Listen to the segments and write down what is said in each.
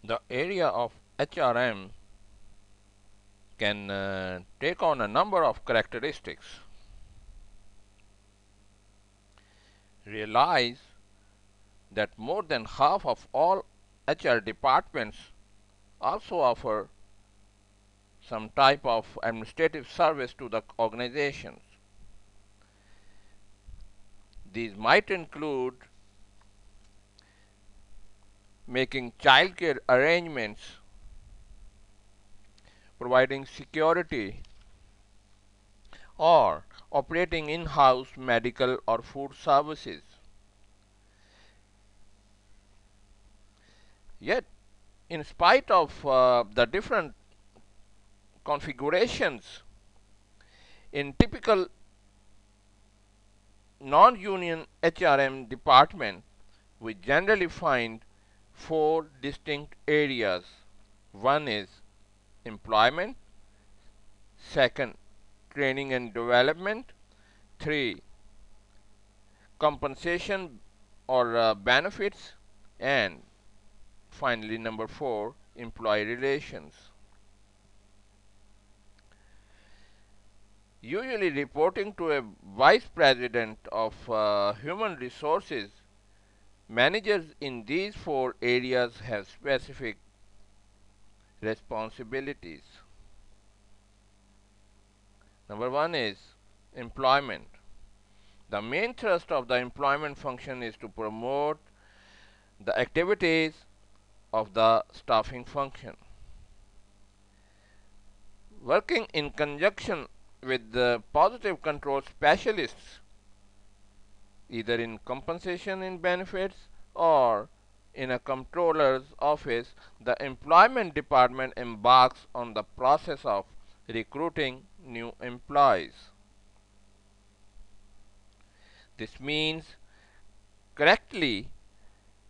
The area of HRM can take on a number of characteristics. Realize that more than half of all HR departments also offer some type of administrative service to the organizations. These might include making childcare arrangements, providing security, or operating in-house medical or food services. Yet, in spite of the different configurations in typical non-union HRM department, we generally find four distinct areas. One is employment, second, training and development, three, compensation or benefits, and finally number four, employee relations. Usually reporting to a vice president of human resources, managers in these four areas have specific responsibilities. Number one is employment. The main thrust of the employment function is to promote the activities of the staffing function. Working in conjunction with the positive control specialists, either in compensation and benefits or in a controller's office, the employment department embarks on the process of recruiting new employees. This means correctly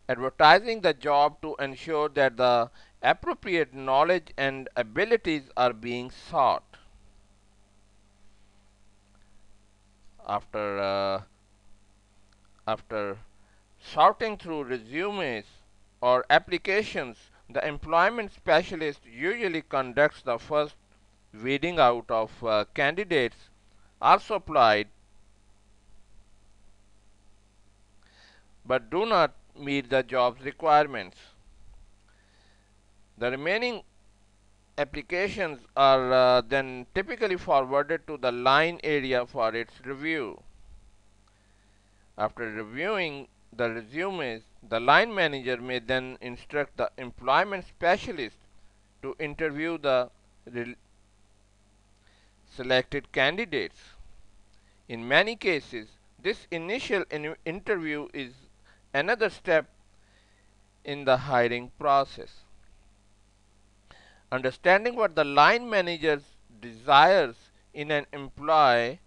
advertising the job to ensure that the appropriate knowledge and abilities are being sought. After sorting through resumes or applications, the employment specialist usually conducts the first weeding out of candidates also applied but do not meet the job's requirements. The remaining applications are then typically forwarded to the line area for its review. After reviewing the resumes, the line manager may then instruct the employment specialist to interview the selected candidates. In many cases, this initial interview is another step in the hiring process. Understanding what the line manager desires in an employee,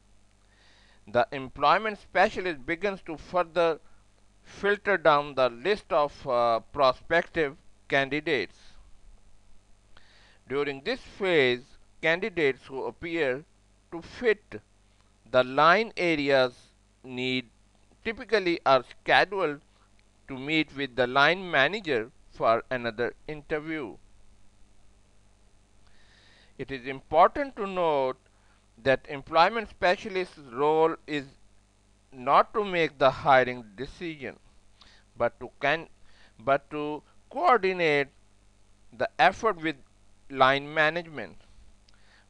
the employment specialist begins to further filter down the list of prospective candidates. During this phase, candidates who appear to fit the line area's need typically are scheduled to meet with the line manager for another interview. It is important to note that employment specialist's role is not to make the hiring decision, but to coordinate the effort with line management.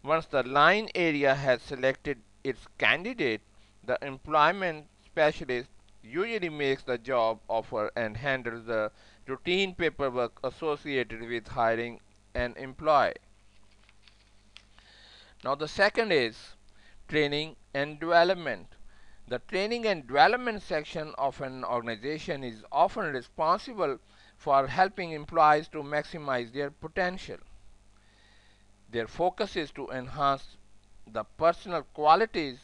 Once the line area has selected its candidate, the employment specialist usually makes the job offer and handles the routine paperwork associated with hiring an employee. Now the second is training and development. The training and development section of an organization is often responsible for helping employees to maximize their potential. Their focus is to enhance the personal qualities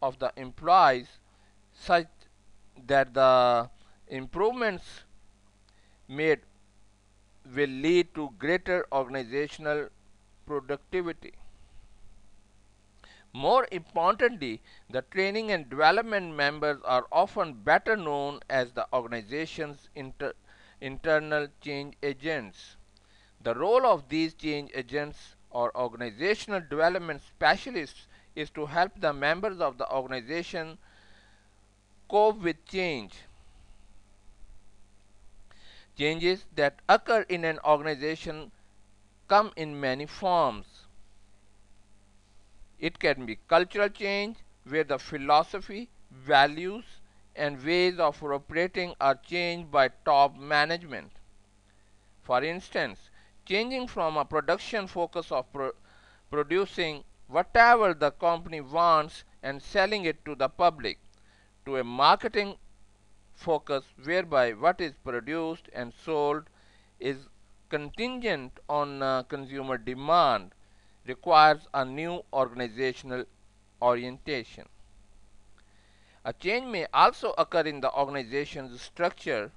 of the employees such that the improvements made will lead to greater organizational productivity. More importantly, the training and development members are often better known as the organization's internal change agents. The role of these change agents or organizational development specialists is to help the members of the organization cope with change. Changes that occur in an organization come in many forms. It can be cultural change, where the philosophy, values, and ways of operating are changed by top management. For instance, changing from a production focus of producing whatever the company wants and selling it to the public, to a marketing focus whereby what is produced and sold is contingent on consumer demand, requires a new organizational orientation. A change may also occur in the organization's structure,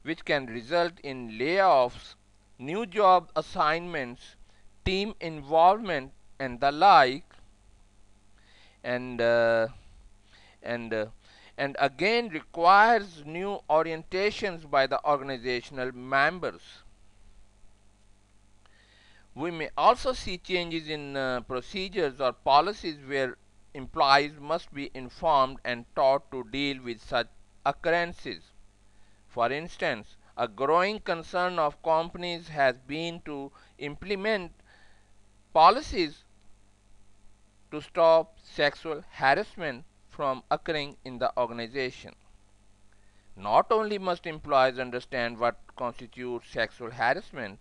which can result in layoffs, new job assignments, team involvement, and the like, and uh, and uh, and again requires new orientations by the organizational members. We may also see changes in procedures or policies where employees must be informed and taught to deal with such occurrences. For instance, a growing concern of companies has been to implement policies to stop sexual harassment from occurring in the organization. Not only must employees understand what constitutes sexual harassment,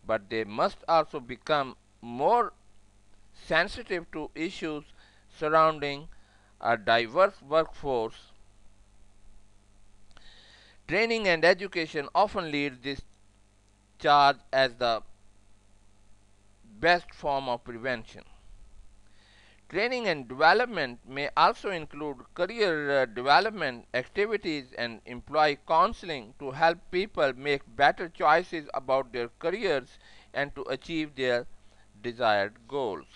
but they must also become more sensitive to issues surrounding a diverse workforce. Training and education often lead this charge as the best form of prevention. Training and development may also include career development activities and employee counseling to help people make better choices about their careers and to achieve their desired goals.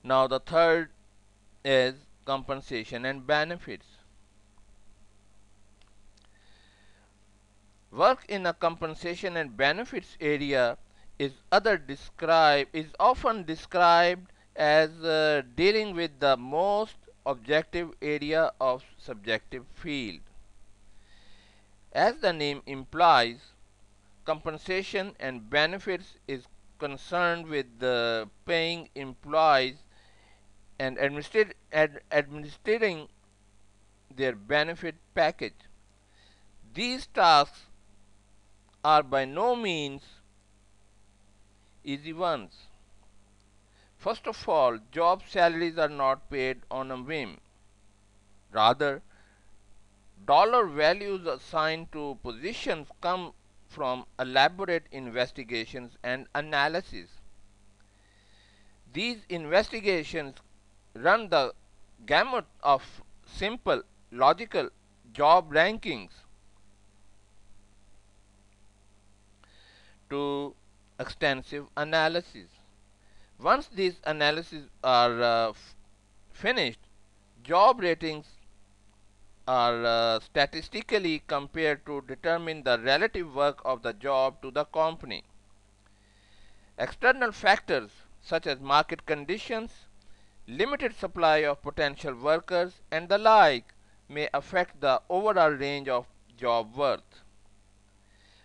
Now, the third is compensation and benefits. Work in a compensation and benefits area is often described as dealing with the most objective area of subjective field. As the name implies, compensation and benefits is concerned with paying employees and administering their benefit package. These tasks are by no means easy ones. First of all, job salaries are not paid on a whim. Rather, dollar values assigned to positions come from elaborate investigations and analysis. These investigations run the gamut of simple, logical job rankings to extensive analysis. Once these analyses are finished, job ratings are statistically compared to determine the relative work of the job to the company. External factors such as market conditions, limited supply of potential workers, and the like may affect the overall range of job worth.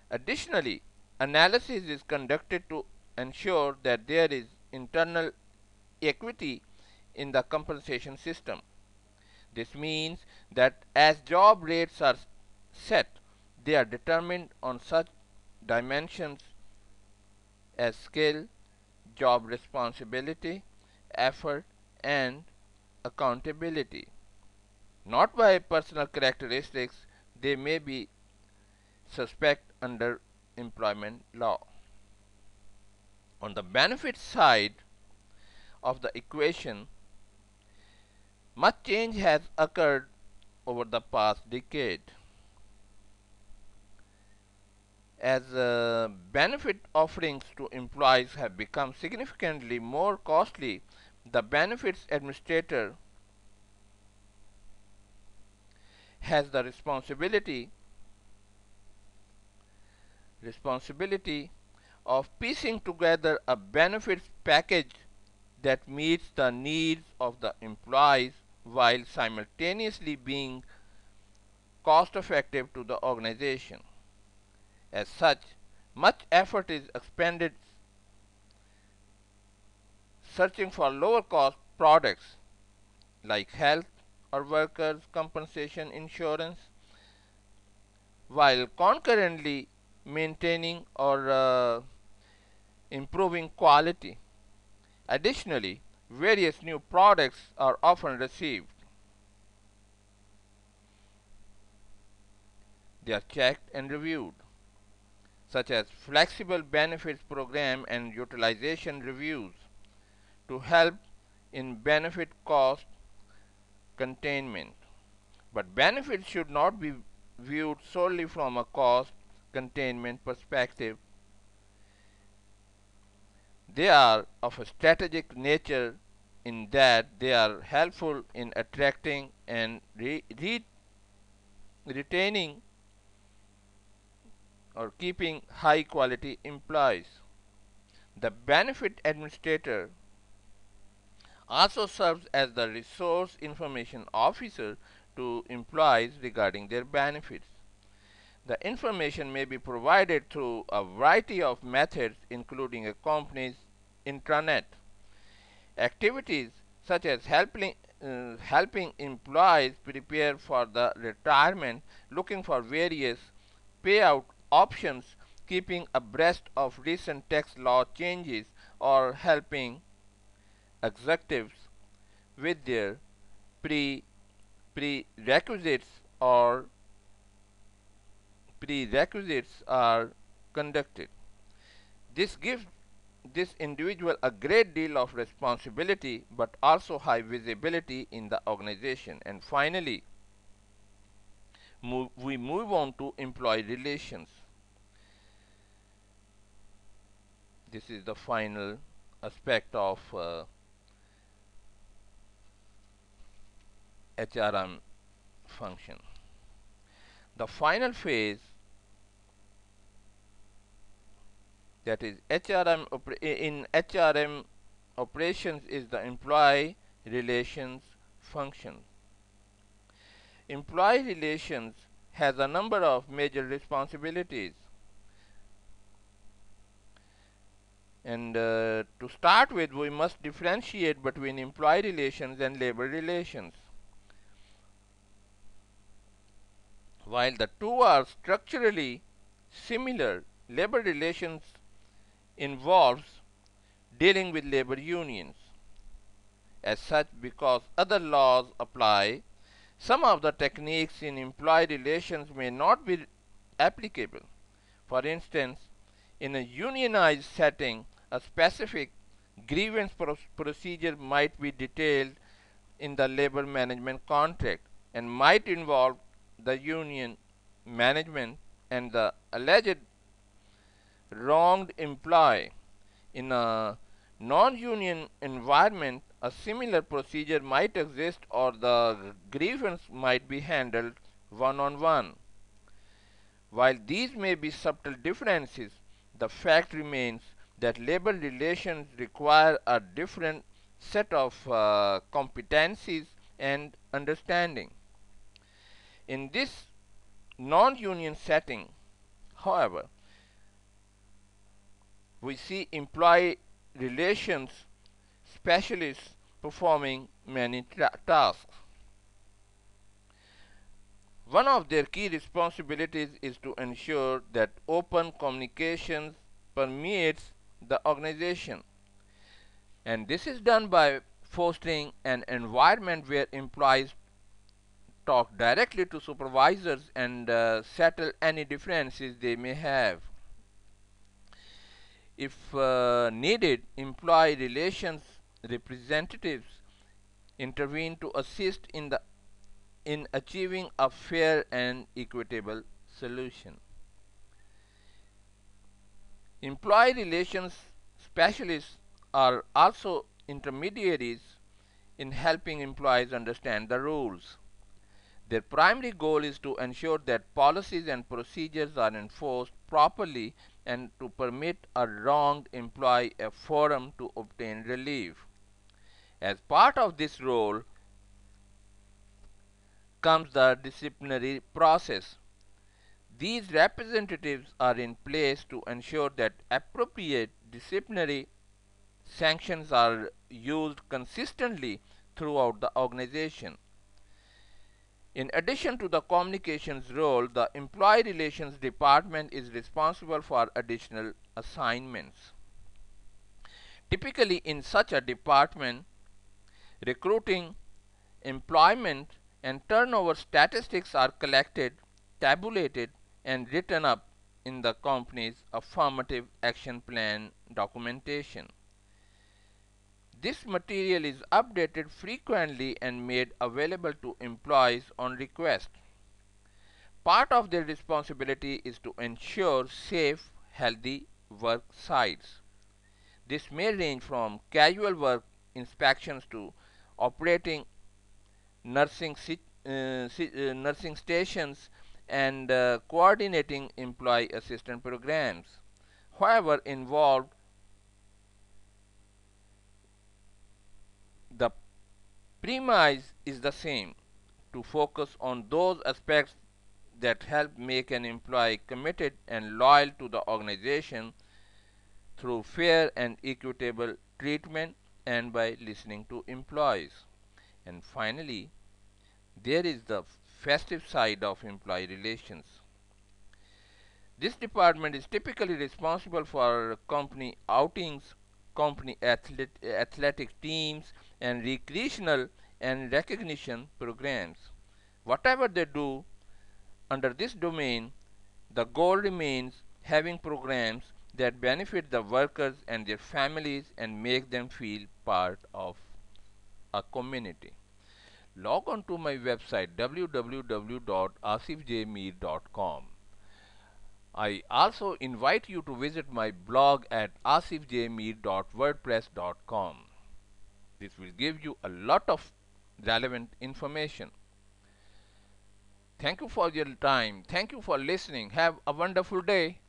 Additionally, analysis is conducted to ensure that there is internal equity in the compensation system. This means that as job rates are set, they are determined on such dimensions as skill, job responsibility, effort, and accountability. Not by personal characteristics, they may be suspect under employment law. On the benefit side of the equation, much change has occurred over the past decade. As benefit offerings to employees have become significantly more costly, the benefits administrator has the responsibility responsibility of piecing together a benefits package that meets the needs of the employees while simultaneously being cost effective to the organization. As such, much effort is expended searching for lower cost products like health or workers' compensation insurance while concurrently maintaining or improving quality. Additionally, various new products are often received. They are checked and reviewed, such as flexible benefits program and utilization reviews to help in benefit cost containment. But benefits should not be viewed solely from a cost containment perspective. They are of a strategic nature in that they are helpful in attracting and retaining or keeping high quality employees. The benefit administrator also serves as the resource information officer to employees regarding their benefits. The information may be provided through a variety of methods, including a company's intranet. Activities such as helping employees prepare for the retirement, looking for various payout options, keeping abreast of recent tax law changes, or helping executives with their pre prerequisites or prerequisites are conducted. This gives this individual a great deal of responsibility but also high visibility in the organization. And finally, we move on to employee relations. This is the final aspect of HRM function. The final phase, that is in HRM operations, is the employee relations function. Employee relations has a number of major responsibilities. And to start with, we must differentiate between employee relations and labor relations. While the two are structurally similar, labor relations involves dealing with labor unions. As such, because other laws apply, some of the techniques in employee relations may not be applicable. For instance, in a unionized setting, a specific grievance procedure might be detailed in the labor management contract and might involve the union management and the alleged wronged employee. In a non-union environment, a similar procedure might exist or the grievance might be handled one-on-one. While these may be subtle differences, the fact remains that labor relations require a different set of competencies and understanding. In this non-union setting, however, we see employee relations specialists performing many tasks. One of their key responsibilities is to ensure that open communications permeates the organization. And this is done by fostering an environment where employees talk directly to supervisors and settle any differences they may have. If needed, employee relations representatives intervene to assist in achieving a fair and equitable solution. Employee relations specialists are also intermediaries in helping employees understand the rules. Their primary goal is to ensure that policies and procedures are enforced properly and to permit a wronged employee a forum to obtain relief. As part of this role comes the disciplinary process. These representatives are in place to ensure that appropriate disciplinary sanctions are used consistently throughout the organization. In addition to the communications role, the Employee Relations Department is responsible for additional assignments. Typically, in such a department, recruiting, employment, and turnover statistics are collected, tabulated, and written up in the company's affirmative action plan documentation. This material is updated frequently and made available to employees on request. Part of their responsibility is to ensure safe, healthy work sites. This may range from casual work inspections to operating nursing, nursing stations and coordinating employee assistance programs. However, involved the premise is the same: to focus on those aspects that help make an employee committed and loyal to the organization through fair and equitable treatment and by listening to employees. And finally, there is the festive side of employee relations. This department is typically responsible for company outings, company athletic teams, and recreational and recognition programs. Whatever they do under this domain, the goal remains having programs that benefit the workers and their families and make them feel part of a community. Log on to my website www.asifjmeer.com. I also invite you to visit my blog at asifjmeer.wordpress.com. This will give you a lot of relevant information. Thank you for your time. Thank you for listening. Have a wonderful day.